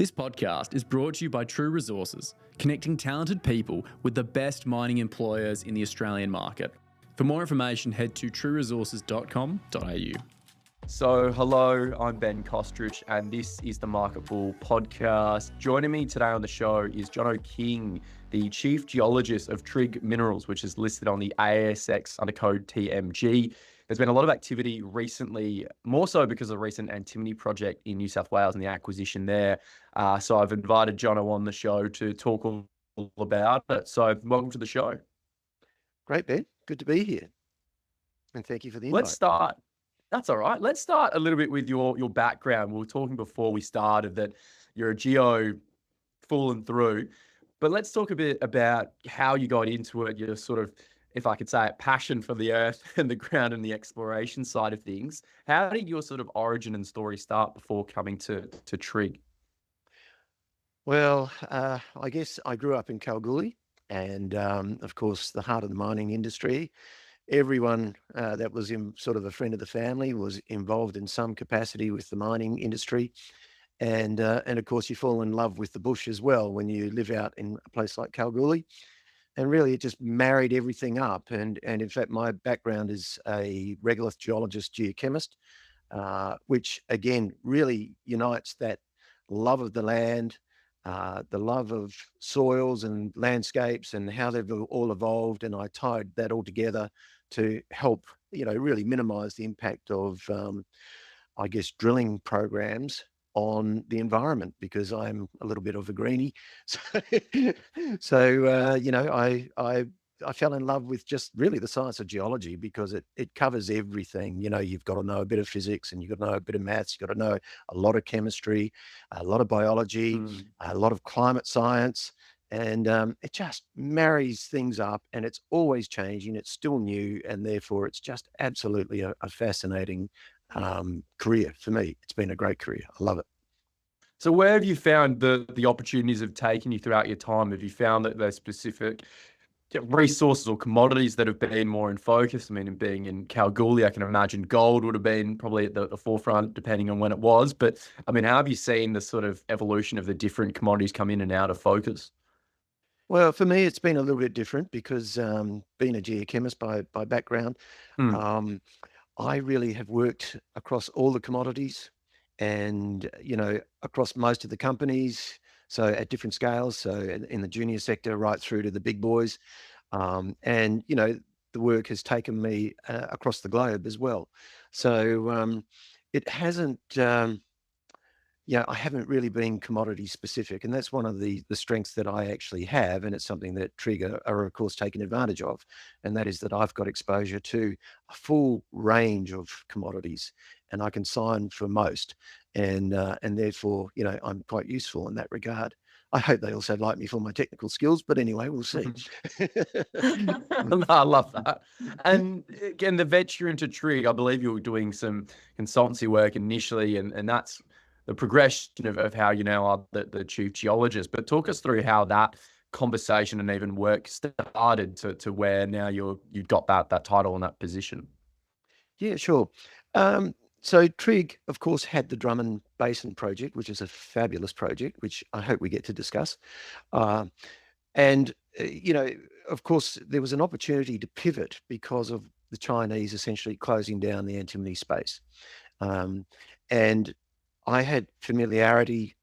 This podcast is brought to you by True Resources, connecting talented people with the best mining employers in the Australian market. For more information, head to trueresources.com.au. So, hello, I'm Ben Kostrich, and this is the Market Bull podcast. Joining me today on the show is Jono King, the Chief Geologist of Trigg Minerals, which is listed on the ASX under code TMG. There's been a lot of activity recently, more so because of the recent Antimony Project in New South Wales and the acquisition there. So I've invited Jono on the show to talk all about it. So welcome to the show. Great, Ben. Good to be here. And thank you for the invite. Let's start. That's all right. Let's start a little bit with your background. We were talking before we started that you're a geo full and through, but let's talk a bit about how you got into it, your sort of, if I could say it, passion for the earth and the ground and the exploration side of things. How did your sort of origin and story start before coming to Trigg? Well, I guess I grew up in Kalgoorlie and, of course, the heart of the mining industry. Everyone that was in sort of a friend of the family was involved in some capacity with the mining industry. And of course, you fall in love with the bush as well when you live out in a place like Kalgoorlie. And really, it just married everything up. And in fact, my background is a regolith geologist, geochemist, which again really unites that love of the land, the love of soils and landscapes and how they've all evolved. And I tied that all together to help, really minimize the impact of, I guess, drilling programs on the environment, because I'm a little bit of a greenie. I fell in love with just really the science of geology because it covers everything. You've got to know a bit of physics and you've got to know a bit of maths. You've got to know a lot of chemistry, a lot of biology, a lot of climate science. And it just marries things up, and it's always changing. It's still new, and therefore it's just absolutely a fascinating career for me. It's been a great career. I love it. So where have you found the opportunities have taken you throughout your time? Have you found that there's specific resources or commodities that have been more in focus? I mean, being in Kalgoorlie, I can imagine gold would have been probably at the forefront, depending on when it was. But I mean, how have you seen the sort of evolution of the different commodities come in and out of focus? Well, for me, it's been a little bit different because being a geochemist by background, I really have worked across all the commodities and, across most of the companies. So at different scales, so in the junior sector right through to the big boys. The work has taken me across the globe as well. So it hasn't, I haven't really been commodity specific, and that's one of the strengths that I actually have, and it's something that Trigg are of course taking advantage of, and that is that I've got exposure to a full range of commodities, and I can sign for most, and therefore I'm quite useful in that regard. I hope they also like me for my technical skills, but anyway, we'll see. I love that. And again, the venture into Trigg, I believe you were doing some consultancy work initially, and that's the progression of how you now are the Chief Geologist. But talk us through how that conversation and even work started to where now you've got that title and that position. Yeah, sure. So Trigg, of course, had the Drummond Basin project, which is a fabulous project, which I hope we get to discuss. Of course, there was an opportunity to pivot because of the Chinese essentially closing down the antimony space. And I had familiarity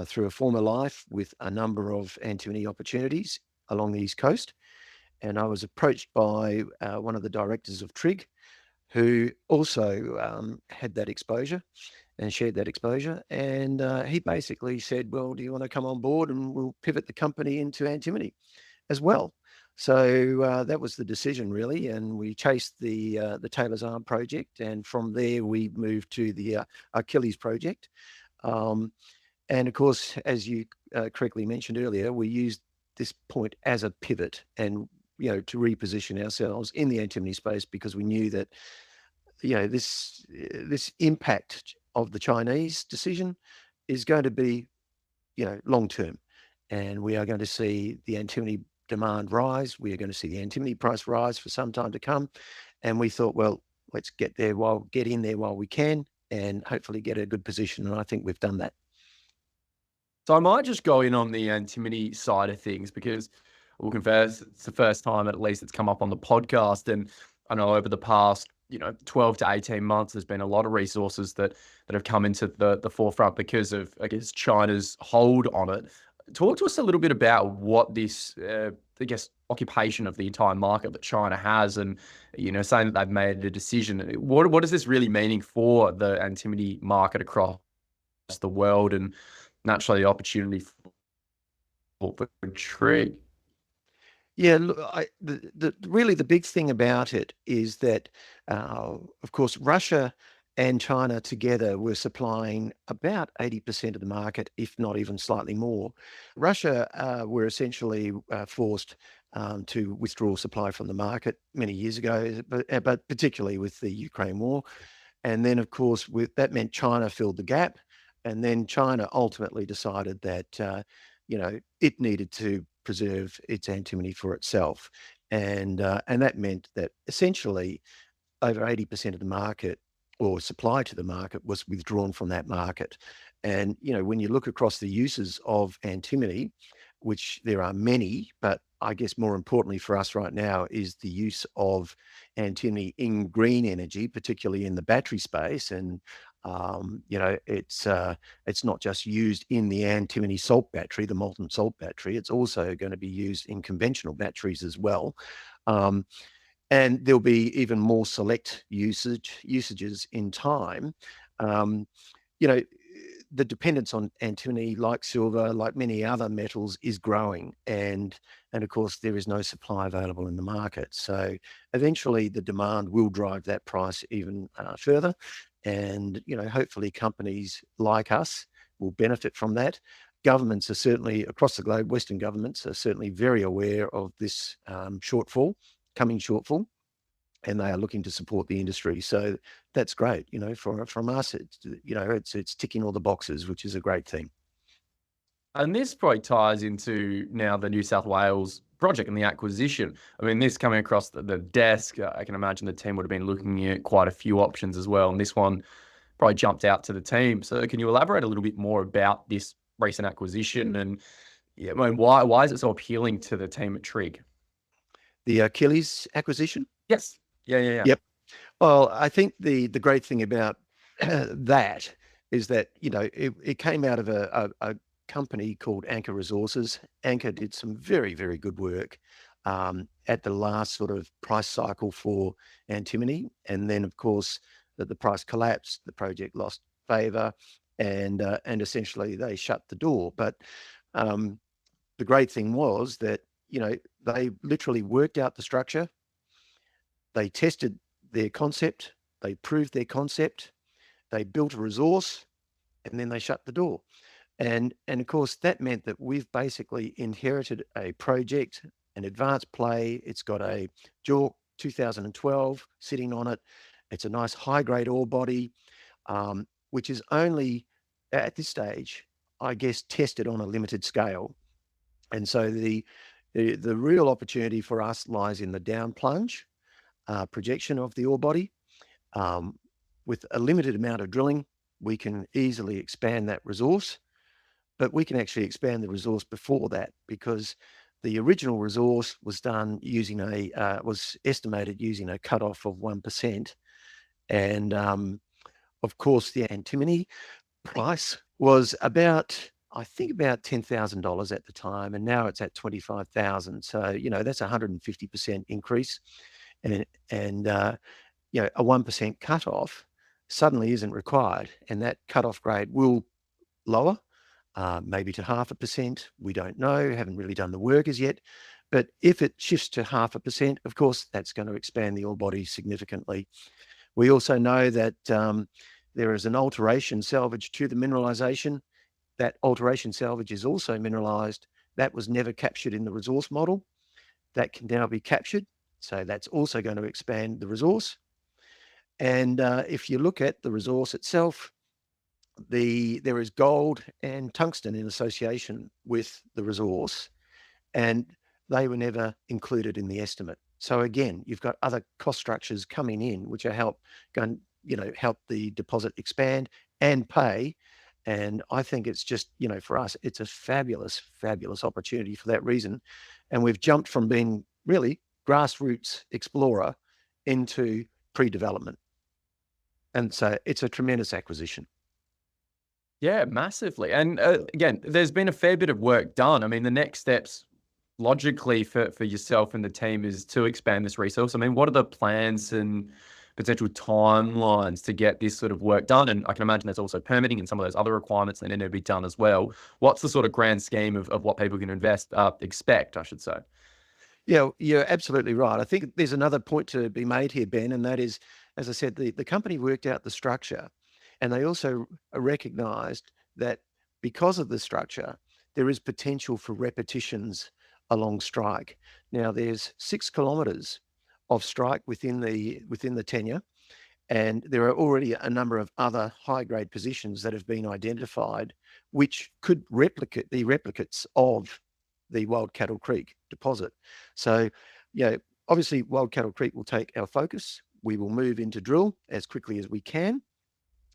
through a former life with a number of antimony opportunities along the East Coast. And I was approached by one of the directors of Trigg, who also had that exposure and shared that exposure. And he basically said, well, do you want to come on board and we'll pivot the company into antimony as well? So that was the decision, really. And we chased the Taylors Arm project. And from there, we moved to the Achilles project. And of course, as you correctly mentioned earlier, we used this point as a pivot and to reposition ourselves in the antimony space, because we knew that this impact of the Chinese decision is going to be long term, and we are going to see the antimony demand rise. We are going to see the antimony price rise for some time to come, and we thought, well, let's get in there while we can, and hopefully get a good position. And I think we've done that. So I might just go in on the antimony side of things because we'll confess it's the first time at least it's come up on the podcast. And I know over the past, 12 to 18 months, there's been a lot of resources that have come into the forefront because of, I guess, China's hold on it. Talk to us a little bit about what this, I guess, occupation of the entire market that China has, and saying that they've made a decision. What is this really meaning for the antimony market across the world, and naturally the opportunity for Trigg? Yeah, look, really the big thing about it is that, of course, Russia and China together were supplying about 80% of the market, if not even slightly more. Russia were essentially forced to withdraw supply from the market many years ago, but particularly with the Ukraine war. And then, of course, that meant China filled the gap. And then China ultimately decided that, it needed to preserve its antimony for itself. And that meant that essentially over 80% of the market, or supply to the market, was withdrawn from that market. And, when you look across the uses of antimony, which there are many, but I guess more importantly for us right now is the use of antimony in green energy, particularly in the battery space. And it's not just used in the antimony salt battery, the molten salt battery. It's also going to be used in conventional batteries as well. Um, and there'll be even more select usages in time. Um, you know, the dependence on antimony, like silver, like many other metals, is growing, and of course there is no supply available in the market. So eventually, the demand will drive that price even further, and hopefully companies like us will benefit from that. Governments are certainly across the globe. Western governments are certainly very aware of this coming shortfall, and they are looking to support the industry. So that's great. From us, it's ticking all the boxes, which is a great thing. And this probably ties into now the New South Wales project and the acquisition. I mean, this coming across the desk, I can imagine the team would have been looking at quite a few options as well. And this one probably jumped out to the team. So can you elaborate a little bit more about this recent acquisition, and why is it so appealing to the team at Trigg? The Achilles acquisition? Yes. Yeah. Yep. Well, I think the great thing about that is that, it came out of a company called Anchor Resources. Anchor did some very, very good work at the last sort of price cycle for antimony. And then, of course, the price collapsed, the project lost favor, and essentially they shut the door. But the great thing was that, they literally worked out the structure, they tested their concept, they proved their concept, they built a resource, and then they shut the door. And of course, that meant that we've basically inherited a project, an advanced play. It's got a JORC 2012 sitting on it. It's a nice high-grade ore body, which is only, at this stage, I guess, tested on a limited scale. And so the real opportunity for us lies in the down plunge projection of the ore body. With a limited amount of drilling, we can easily expand that resource, but we can actually expand the resource before that, because the original resource was done using was estimated using a cutoff of 1%. And of course, the antimony price was I think about $10,000 at the time, and now it's at 25,000. So, that's a 150% increase. And a 1% cutoff suddenly isn't required, and that cutoff grade will lower, maybe to 0.5%. We don't know, haven't really done the work as yet. But if it shifts to 0.5%, of course, that's going to expand the ore body significantly. We also know that there is an alteration salvage to the mineralization. That alteration salvage is also mineralized. That was never captured in the resource model. That can now be captured. So that's also going to expand the resource. And if you look at the resource itself, there is gold and tungsten in association with the resource, and they were never included in the estimate. So again, you've got other cost structures coming in, which are help the deposit expand and pay And I think it's just, for us, it's a fabulous, fabulous opportunity for that reason. And we've jumped from being really grassroots explorer into pre-development. And so it's a tremendous acquisition. Yeah, massively. And again, there's been a fair bit of work done. I mean, the next steps logically for yourself and the team is to expand this resource. I mean, what are the plans and potential timelines to get this sort of work done? And I can imagine there's also permitting and some of those other requirements that need to be done as well. What's the sort of grand scheme of what people can expect, I should say? Yeah, you're absolutely right. I think there's another point to be made here, Ben, and that is, as I said, the company worked out the structure, and they also recognized that because of the structure, there is potential for repetitions along strike. Now, there's 6 kilometers of strike within the tenure, and there are already a number of other high-grade positions that have been identified, which could replicate the replicates of the Wild Cattle Creek deposit. So, obviously Wild Cattle Creek will take our focus. We will move into drill as quickly as we can.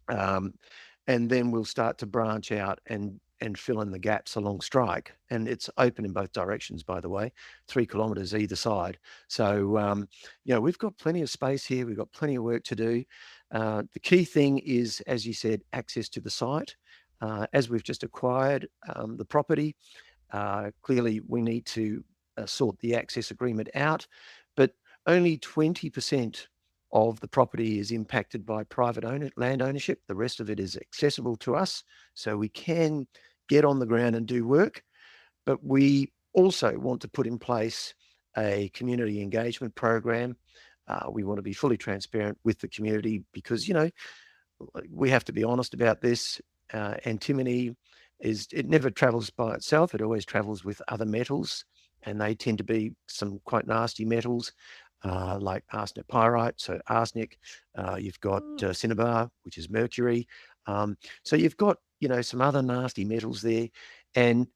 And then we'll start to branch out and fill in the gaps along strike. And it's open in both directions, by the way, 3 kilometers either side. So, we've got plenty of space here. We've got plenty of work to do. The key thing is, as you said, access to the site. As we've just acquired the property, clearly we need to sort the access agreement out, but only 20% of the property is impacted by private land ownership. The rest of it is accessible to us, so we can get on the ground and do work. But we also want to put in place a community engagement program. We want to be fully transparent with the community because, we have to be honest about this. Antimony it never travels by itself. It always travels with other metals, and they tend to be some quite nasty metals. Like arsenic pyrite, so arsenic. You've got cinnabar, which is mercury. So you've got, some other nasty metals there. And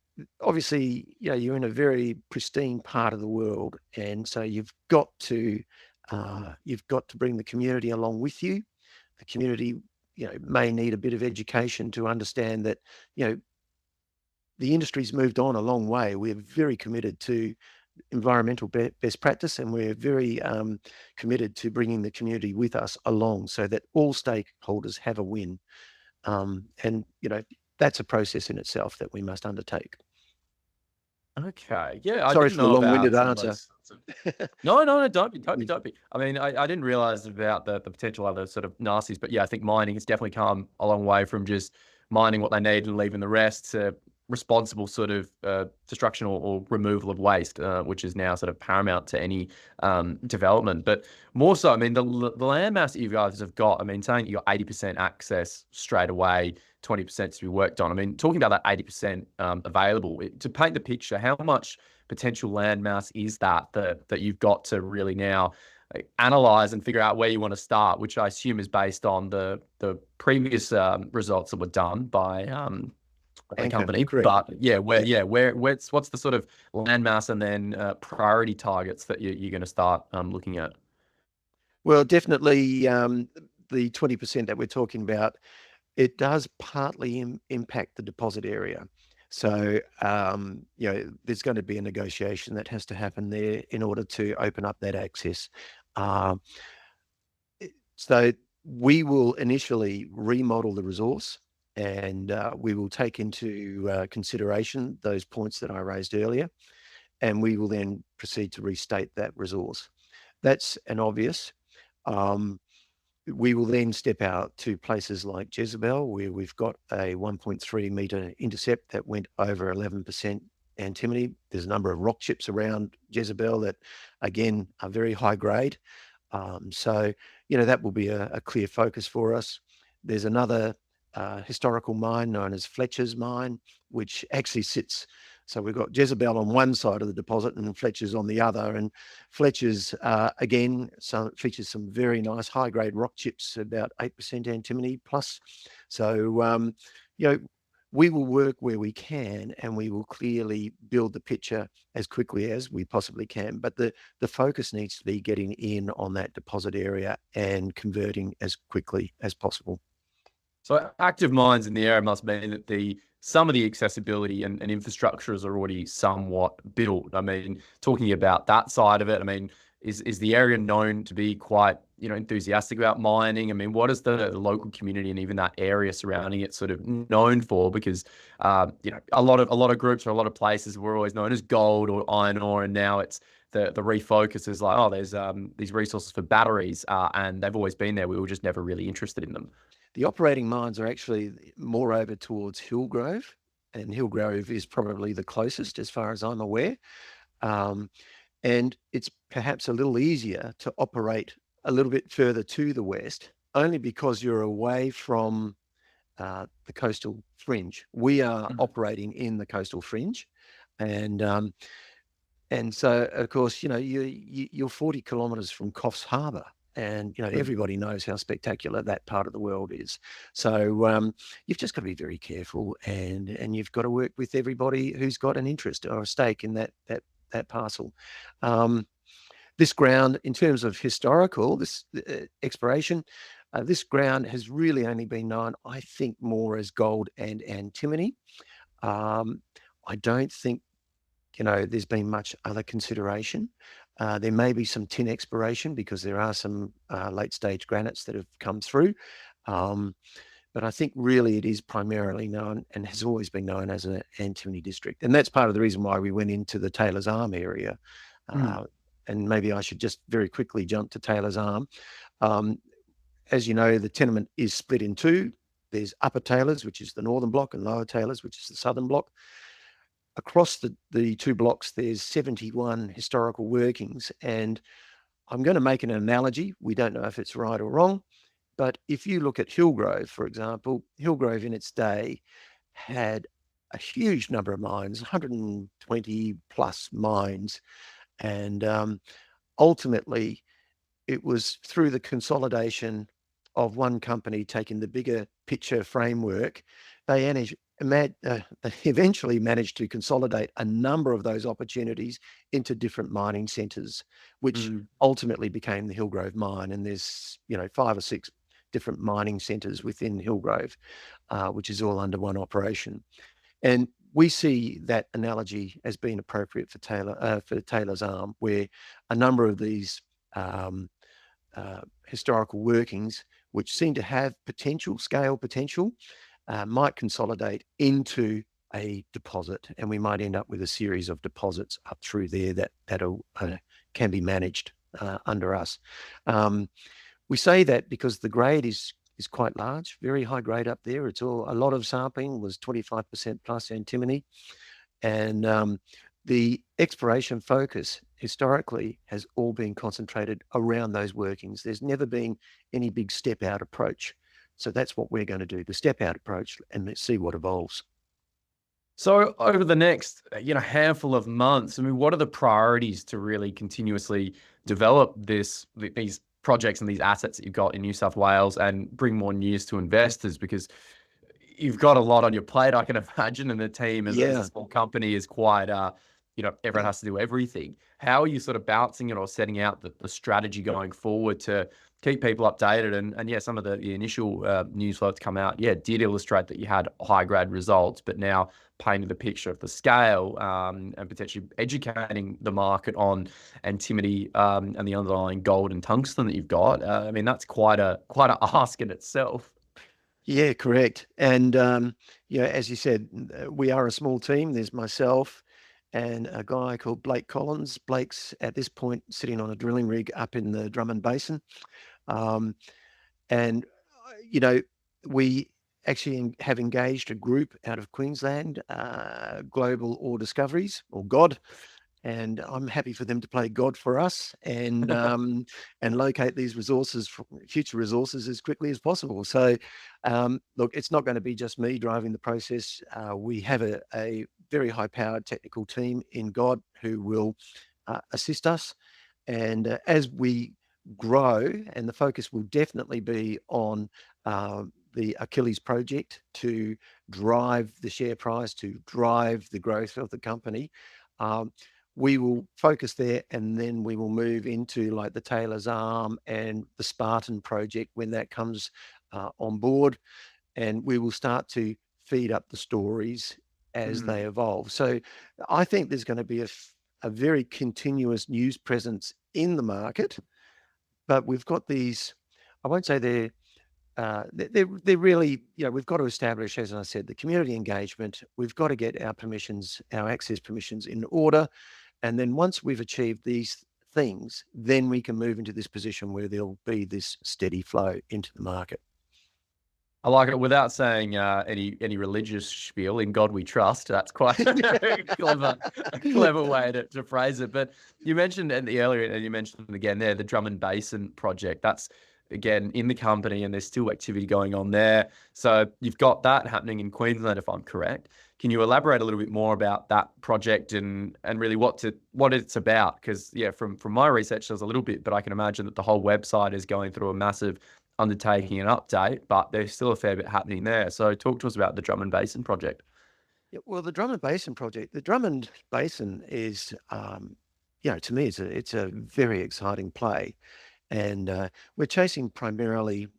obviously, you're in a very pristine part of the world. And so you've got to bring the community along with you. The community, may need a bit of education to understand that, the industry's moved on a long way. We're very committed to environmental best practice, and we're very committed to bringing the community with us along so that all stakeholders have a win. And that's a process in itself that we must undertake. Okay. Yeah, I Sorry didn't for the know about long-winded some of answer. those. No, don't be. I mean, I didn't realize about the potential other sort of nasties, but yeah, I think mining has definitely come a long way from just mining what they need and leaving the rest to responsible sort of destruction or removal of waste, which is now sort of paramount to any development. But more so, I mean, the land mass that you guys have got, I mean, saying you got 80% access straight away, 20% to be worked on. I mean, talking about that 80% available, to paint the picture, how much potential land mass is that you've got to really now analyze and figure out where you want to start, which I assume is based on the previous results that were done by the company. Correct. But what's the sort of land mass and then priority targets that you're going to start looking at? Well, definitely the 20% that we're talking about, it does partly impact the deposit area. So, there's going to be a negotiation that has to happen there in order to open up that access. So we will initially remodel the resource, and we will take into consideration those points that I raised earlier, and we will then proceed to restate that resource. That's an obvious. We will then step out to places like Jezebel, where we've got a 1.3 meter intercept that went over 11% antimony. There's a number of rock chips around Jezebel that, again, are very high grade. So, that will be a clear focus for us. There's another historical mine known as Fletcher's mine, which actually sits. So we've got Jezebel on one side of the deposit and Fletcher's on the other. And Fletcher's, again, features some very nice high-grade rock chips, about 8% antimony plus. So, we will work where we can, and we will clearly build the picture as quickly as we possibly can. But the focus needs to be getting in on that deposit area and converting as quickly as possible. So active mines in the area must mean that some of the accessibility and infrastructures are already somewhat built. I mean, talking about that side of it, I mean, is the area known to be quite, enthusiastic about mining? I mean, what is the local community and even that area surrounding it sort of known for? Because a lot of groups or a lot of places were always known as gold or iron ore, and now it's the refocus is like, oh, there's these resources for batteries, and they've always been there. We were just never really interested in them. The operating mines are actually more over towards Hillgrove, and Hillgrove is probably the closest as far as I'm aware. Um, and it's perhaps a little easier to operate a little bit further to the west, only because you're away from the coastal fringe. We are operating in the coastal fringe, and so of course, you're 40 kilometres from Coffs Harbour, and everybody knows how spectacular that part of the world is. So you've just got to be very careful, and you've got to work with everybody who's got an interest or a stake in that parcel. This ground, in terms of historical, this exploration, this ground has really only been known, I think, more as gold and antimony. I don't think there's been much other consideration. There may be some tin exploration because there are some late stage granites that have come through. But I think really it is primarily known and has always been known as an antimony district. And that's part of the reason why we went into the Taylors Arm area. And maybe I should just very quickly jump to Taylors Arm. As you know, the tenement is split in two. There's Upper Taylors, which is the northern block, and Lower Taylors, which is the southern block. Across the two blocks, there's 71 historical workings. And I'm going to make an analogy. We don't know if it's right or wrong. But if you look at Hillgrove, for example, Hillgrove in its day had a huge number of mines, 120 plus mines. And ultimately, it was through the consolidation of one company taking the bigger picture framework, they eventually managed to consolidate a number of those opportunities into different mining centres, which ultimately became the Hillgrove mine. And there's 5 or 6 different mining centres within Hillgrove, which is all under one operation. And we see that analogy as being appropriate for Taylor's Arm, where a number of these historical workings, which seem to have scale potential, might consolidate into a deposit, and we might end up with a series of deposits up through there that can be managed under us. We say that because the grade is quite large, very high grade up there. A lot of sampling was 25% plus antimony, and the exploration focus historically has all been concentrated around those workings. There's never been any big step out approach. So that's what we're going to do, the step out approach, and let's see what evolves. So over the next, handful of months, I mean, what are the priorities to really continuously develop these projects and these assets that you've got in New South Wales and bring more news to investors? Because you've got a lot on your plate, I can imagine, and the team as a small company is quite, everyone has to do everything. How are you sort of balancing it or setting out the strategy going forward to keep people updated? And some of the initial news flow to come out, did illustrate that you had high grade results, but now painting the picture of the scale and potentially educating the market on antimony and the underlying gold and tungsten that you've got. I mean, that's quite a ask in itself. Yeah, correct. And as you said, we are a small team. There's myself and a guy called Blake Collins. Blake's at this point sitting on a drilling rig up in the Drummond Basin. And we actually have engaged a group out of Queensland, Global Ore Discoveries, or GOD, and I'm happy for them to play God for us and locate these future resources as quickly as possible. So, look, it's not going to be just me driving the process. We have a very high-powered technical team in God who will assist us, and as we grow, and the focus will definitely be on the Achilles project to drive the share price, to drive the growth of the company. We will focus there, and then we will move into like the Taylors Arm and the Spartan project when that comes on board. and we will start to feed up the stories as Mm. they evolve. So I think there's going to be a very continuous news presence in the market, but we've got these, I won't say they're really, we've got to establish, as I said, the community engagement. We've got to get our permissions, our access permissions in order. And then once we've achieved these things, then we can move into this position where there'll be this steady flow into the market. I like it without saying any religious spiel. In God we trust. That's quite a clever way to phrase it. But you mentioned earlier, and you mentioned again there, the Drummond Basin project. That's again in the company, and there's still activity going on there. So you've got that happening in Queensland, if I'm correct. Can you elaborate a little bit more about that project and really what it's about? Because from my research, there's a little bit, but I can imagine that the whole website is going through a massive undertaking an update, but there's still a fair bit happening there. So talk to us about the Drummond Basin project. Yeah, well, the Drummond Basin project, the Drummond Basin is, to me, it's a very exciting play. And we're chasing primarily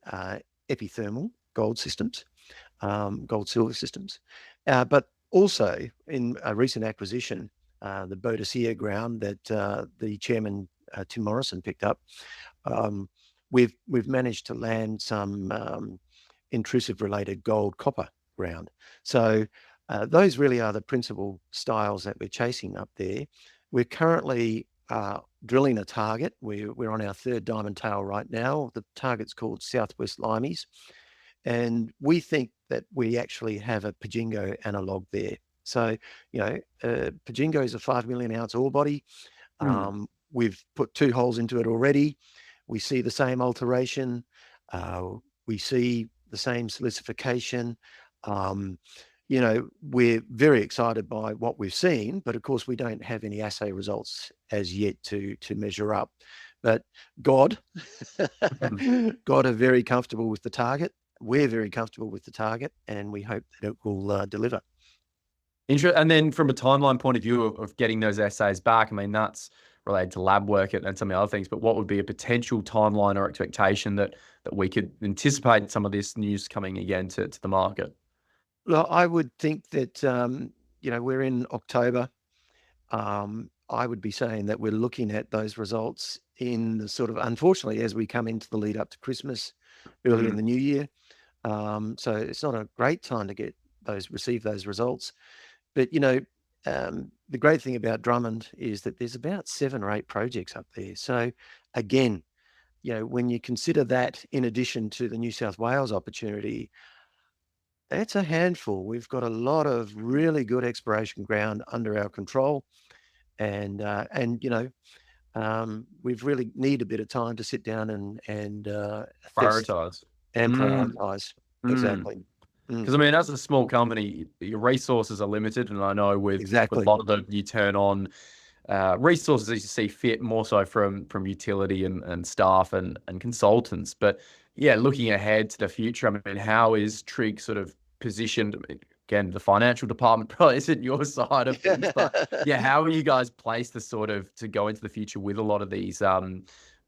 epithermal gold systems, gold silver systems. But also in a recent acquisition, the Boadicea ground that the chairman, Tim Morrison, picked up, we've managed to land some intrusive related gold copper ground. So those really are the principal styles that we're chasing up there. We're currently drilling a target. We're on our third diamond tail right now. The target's called Southwest Limeys. And we think that we actually have a Pajingo analog there. So, Pajingo is a 5 million ounce ore body. We've put 2 holes into it already. We see the same alteration. We see the same silicification. We're very excited by what we've seen, but of course we don't have any assay results as yet to measure up. But God are very comfortable with the target. We're very comfortable with the target, and we hope that it will deliver. And then from a timeline point of view of getting those assays back, I mean, that's related to lab work and some of the other things, but what would be a potential timeline or expectation that we could anticipate some of this news coming again to the market? Well, I would think that, we're in October. I would be saying that we're looking at those results in the sort of, unfortunately, as we come into the lead up to Christmas, early in the new year. So it's not a great time to receive those results. But, the great thing about Drummond is that there's about 7 or 8 projects up there. So again, when you consider that in addition to the New South Wales opportunity, that's a handful. We've got a lot of really good exploration ground under our control. And we've really need a bit of time to sit down and Prioritize. Prioritize. Exactly. Because I mean, as a small company, your resources are limited, and I know with a lot of them, you turn on resources as you see fit, more so from utility and staff and consultants. But looking ahead to the future, I mean, how is Trigg sort of positioned? Again, the financial department probably isn't your side of things, but how are you guys placed to go into the future with a lot of these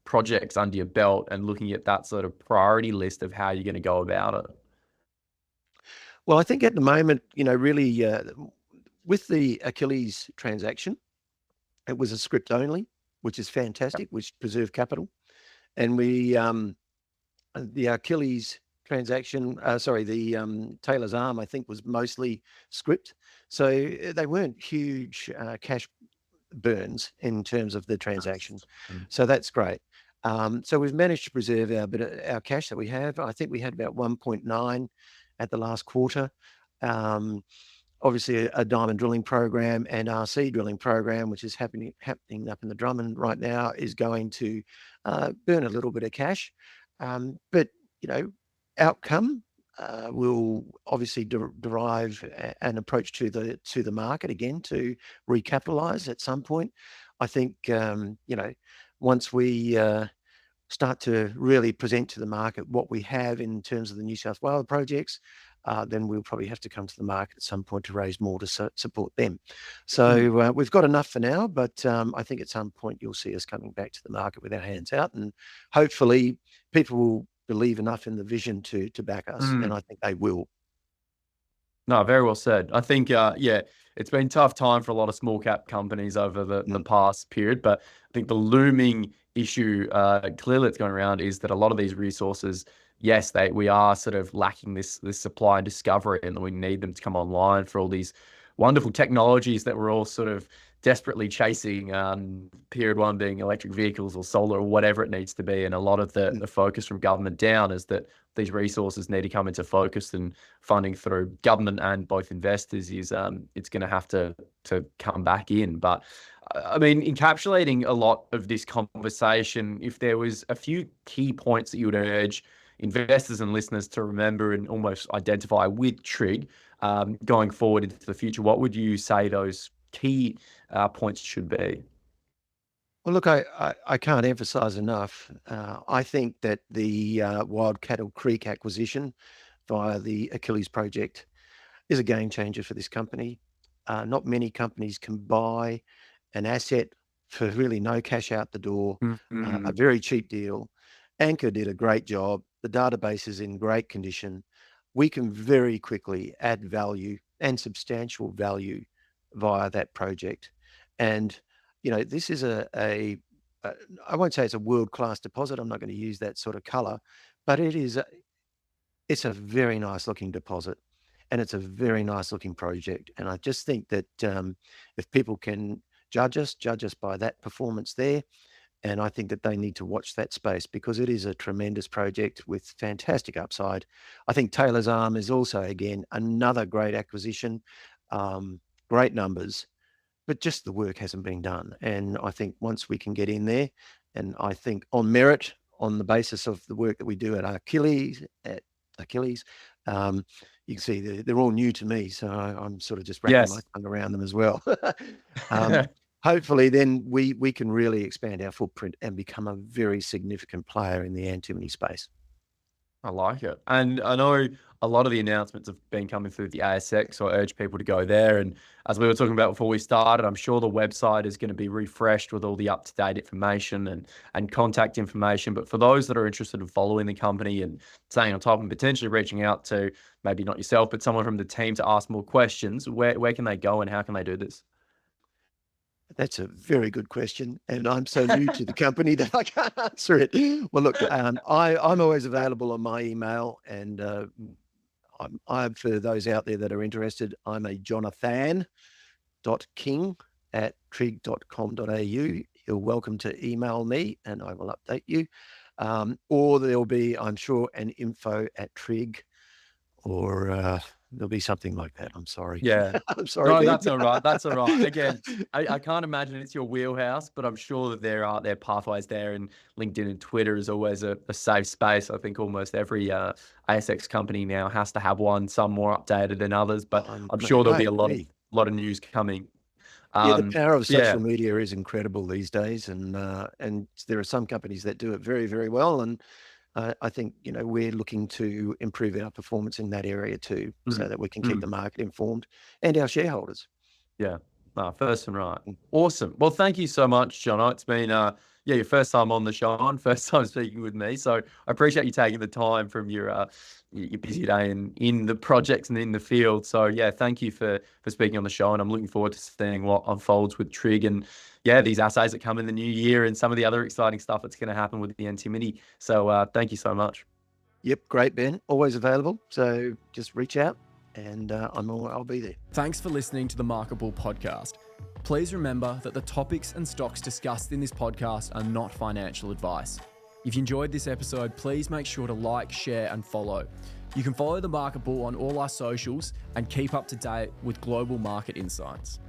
projects under your belt and looking at that sort of priority list of how you're going to go about it? Well, I think at the moment, really with the Achilles transaction, it was a script only, which is fantastic, which preserved capital. And the Achilles transaction, the Taylors Arm, I think, was mostly script. So they weren't huge cash burns in terms of the transaction. So that's great. So we've managed to preserve our cash that we have. I think we had about 1.9 at the last quarter. Obviously a diamond drilling program and RC drilling program, which is happening up in the Drummond right now, is going to burn a little bit of cash. But outcome will obviously derive an approach to the market again to recapitalize at some point. I think once we start to really present to the market what we have in terms of the New South Wales projects, then we'll probably have to come to the market at some point to raise more to support them. So we've got enough for now, but I think at some point you'll see us coming back to the market with our hands out, and hopefully people will believe enough in the vision to back us, and I think they will. No, very well said. I think, it's been a tough time for a lot of small cap companies over the past period, but I think the looming issue clearly that's going around is that a lot of these resources, yes, we are sort of lacking this supply and discovery, and we need them to come online for all these wonderful technologies that we're all sort of desperately chasing. Period one being electric vehicles or solar or whatever it needs to be, and a lot of the focus from government down is that these resources need to come into focus, and funding through government and both investors is it's going to have to come back in. But I mean, encapsulating a lot of this conversation, if there was a few key points that you would urge investors and listeners to remember and almost identify with Trigg going forward into the future, what would you say those key points should be? Well, look, I can't emphasize enough. I think that the Wild Cattle Creek acquisition via the Achilles project is a game changer for this company. Not many companies can buy an asset for really no cash out the door, a very cheap deal. Anchor did a great job. The database is in great condition. We can very quickly add value and substantial value via that project. And, this is I won't say it's a world-class deposit. I'm not going to use that sort of color, but it's a very nice looking deposit, and it's a very nice looking project. And I just think that if people can judge us by that performance there, and I think that they need to watch that space because it is a tremendous project with fantastic upside. I think Taylors Arm is also, again, another great acquisition, great numbers, but just the work hasn't been done. And I think once we can get in there, and I think on merit, on the basis of the work that we do at Achilles, you can see they're all new to me, so I'm sort of just wrapping my tongue around them as well. Hopefully then we can really expand our footprint and become a very significant player in the antimony space. I like it. And I know a lot of the announcements have been coming through the ASX, so I urge people to go there. And as we were talking about before we started, I'm sure the website is going to be refreshed with all the up-to-date information and contact information. But for those that are interested in following the company and staying on top and potentially reaching out to maybe not yourself, but someone from the team to ask more questions, where can they go and how can they do this? That's a very good question, and I'm so new to the company that I can't answer it. Well, look, I'm always available on my email, and I'm for those out there that are interested, I'm a jonathan.king@trigg.com.au. You're welcome to email me, and I will update you. Or there'll be, I'm sure, an info@Trigg, or there'll be something like that. I'm sorry. Yeah. I'm sorry. No, Ben. that's all right. That's all right. Again, I can't imagine it's your wheelhouse, but I'm sure that there are pathways there, and LinkedIn and Twitter is always a safe space. I think almost every ASX company now has to have one, some more updated than others, but I'm sure there'll be a lot of news coming. The power of social media is incredible these days, and there are some companies that do it very, very well, and I think we're looking to improve our performance in that area too, so that we can keep the market informed and our shareholders. Yeah, first and right. Awesome. Well, thank you so much, Jono. It's been your first time on the show and first time speaking with me, so I appreciate you taking the time from your busy day in the projects and in the field. So yeah, thank you for speaking on the show, and I'm looking forward to seeing what unfolds with Trigg and these assays that come in the new year and some of the other exciting stuff that's going to happen with the antimony. So thank you so much. Yep, great, Ben. Always available. So just reach out, and I'll be there. Thanks for listening to the Market Bull podcast. Please remember that the topics and stocks discussed in this podcast are not financial advice. If you enjoyed this episode, please make sure to like, share, and follow. You can follow the Market Bull on all our socials and keep up to date with global market insights.